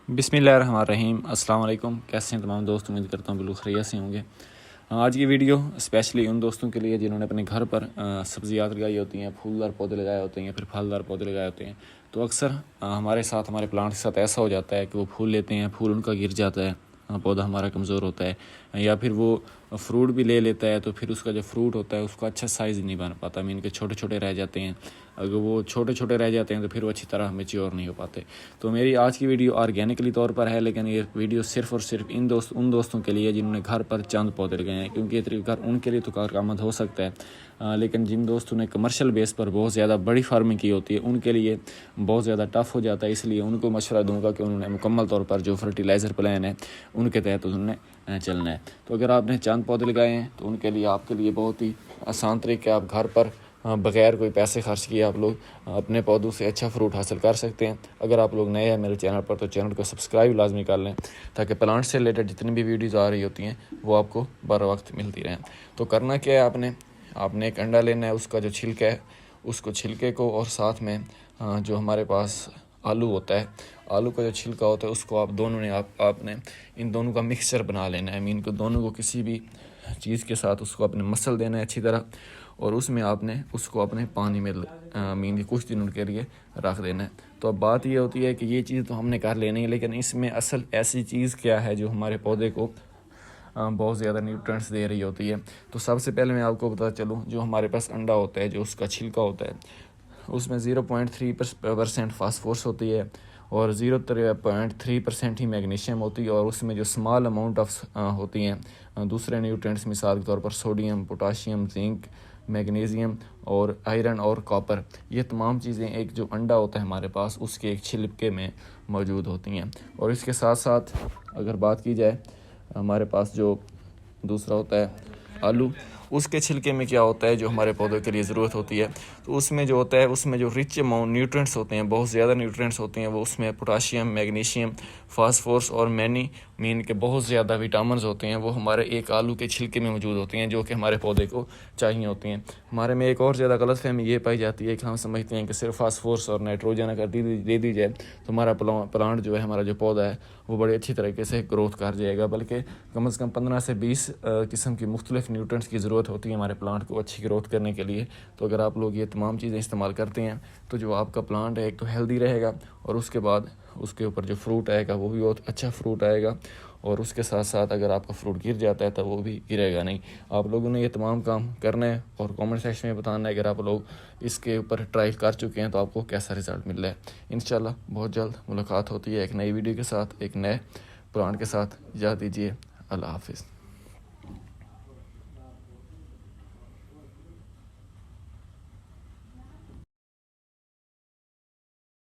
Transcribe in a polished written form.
बिस्मिल्लाहिर्रहमानिर्रहीम। अस्सलाम वालेकुम। कैसे हैं तमाम दोस्त? उम्मीद करता हूँ बिल्कुल खैरियत से होंगे। आज की वीडियो स्पेशली उन दोस्तों के लिए जिन्होंने अपने घर पर सब्जियात लगाई होती हैं, फूलदार पौधे लगाए होते हैं या फिर फलदार पौधे लगाए होते हैं। तो अक्सर हमारे प्लांट के साथ ऐसा हो जाता है कि वो फूल लेते हैं, फूल उनका गिर जाता है, पौधा हमारा कमज़ोर होता है, या फिर वो फ्रूट भी ले लेता है तो फिर उसका जो फ्रूट होता है उसका अच्छा साइज़ नहीं बन पाता, मीन के छोटे छोटे रह जाते हैं। अगर वो छोटे छोटे रह जाते हैं तो फिर वो अच्छी तरह मैच्योर नहीं हो पाते। तो मेरी आज की वीडियो ऑर्गेनिकली तौर पर है, लेकिन ये वीडियो सिर्फ़ और सिर्फ उन दोस्तों के लिए जिन्होंने घर पर चंद पौधे लगाए हैं, क्योंकि ये तरीका उनके लिए तो कारआमद हो सकता है, लेकिन जिन दोस्तों ने कमर्शियल बेस पर बहुत ज़्यादा बड़ी फार्मिंग की होती है उनके लिए बहुत ज़्यादा टफ़ हो जाता है। इसलिए उनको मशवरा दूंगा कि उन्होंने मुकम्मल तौर पर जो फर्टिलाइज़र प्लान है उनके तहत उन्होंने चलना है। तो अगर आपने चंद पौधे लगाए हैं तो उनके लिए आपके लिए बहुत ही आसान तरीका है, आप घर पर बग़ैर कोई पैसे खर्च किए आप लोग अपने पौधों से अच्छा फ्रूट हासिल कर सकते हैं। अगर आप लोग नए हैं मेरे चैनल पर तो चैनल को सब्सक्राइब लाजमी कर लें, ताकि प्लांट से रिलेटेड जितनी भी वीडियोज़ आ रही होती हैं वो आपको बर वक्त मिलती रहें। तो करना क्या है, आपने एक अंडा लेना है, उसका जो छिलका है उसको छिलके को, और साथ में जो हमारे पास आलू होता है, आलू का जो छिलका होता है उसको आप दोनों ने आपने इन दोनों का मिक्सचर बना लेना है। मीन को दोनों को किसी भी चीज़ के साथ उसको अपने मसल देना है अच्छी तरह, और उसमें आपने उसको अपने पानी में मीन के कुछ दिनों के लिए रख देना है। तो अब बात ये होती है कि ये चीज़ तो हमने कर लेनी है, लेकिन इसमें असल ऐसी चीज़ क्या है जो हमारे पौधे को बहुत ज़्यादा न्यूट्रिएंट्स दे रही होती है। तो सबसे पहले मैं आपको बता चलूँ, जो हमारे पास अंडा होता है, जो उसका छिलका होता है, उसमें 0.3% फास्फोरस होती है और 0.3% ही मैग्नीशियम होती है, और उसमें जो स्मॉल अमाउंट ऑफ होती हैं दूसरे न्यूट्रिएंट्स, मिसाल के तौर पर सोडियम, पोटाशियम, जिंक, मैग्नीशियम और आयरन और कॉपर। ये तमाम चीज़ें एक जो अंडा होता है हमारे पास उसके एक छिलके में मौजूद होती हैं। और इसके साथ साथ अगर बात की जाए, हमारे पास जो दूसरा होता है आलू, उसके छिलके में क्या होता है जो हमारे पौधों के लिए ज़रूरत होती है, तो उसमें जो होता है उसमें जो रिच अमाउंट न्यूट्रिएंट्स होते हैं, बहुत ज़्यादा न्यूट्रिएंट्स होते हैं, वो उसमें पोटाशियम, मैग्नीशियम, फास्फोरस और मीन के बहुत ज़्यादा विटामिन्स होते हैं, वो हमारे एक आलू के छिलके में मौजूद होती हैं, जो कि हमारे पौधे को चाहिए होती हैं। हमारे में एक और ज़्यादा गलतफहमी ये पाई जाती है कि हम समझते हैं कि सिर्फ फास्फोरस और नाइट्रोजन अगर दे दी जाए तो हमारा प्लांट जो है, हमारा जो पौधा है वो बड़ी अच्छी तरीके से ग्रोथ कर जाएगा, बल्कि कम से कम 15 से 20 किस्म की मुख्तलिफ न्यूट्रिएंट्स की ज़रूरत होती है हमारे प्लांट को अच्छी ग्रोथ करने के लिए। तो अगर आप लोग ये तमाम चीज़ें इस्तेमाल करते हैं तो जो आपका प्लांट है एक तो हेल्दी रहेगा, और उसके बाद उसके ऊपर जो फ्रूट आएगा वो भी बहुत अच्छा फ्रूट आएगा, और उसके साथ साथ अगर आपका फ्रूट गिर जाता है तो वो भी गिरेगा नहीं। आप लोगों ने ये तमाम काम करना है और कमेंट सेक्शन में बताना है अगर आप लोग इसके ऊपर ट्राई कर चुके हैं तो आपको कैसा रिज़ल्ट मिल रहा है। इंशाल्लाह बहुत जल्द मुलाकात होती है एक नई वीडियो के साथ, एक नए प्लांट के साथ। इजाज़त दीजिए। अल्लाह हाफिज़।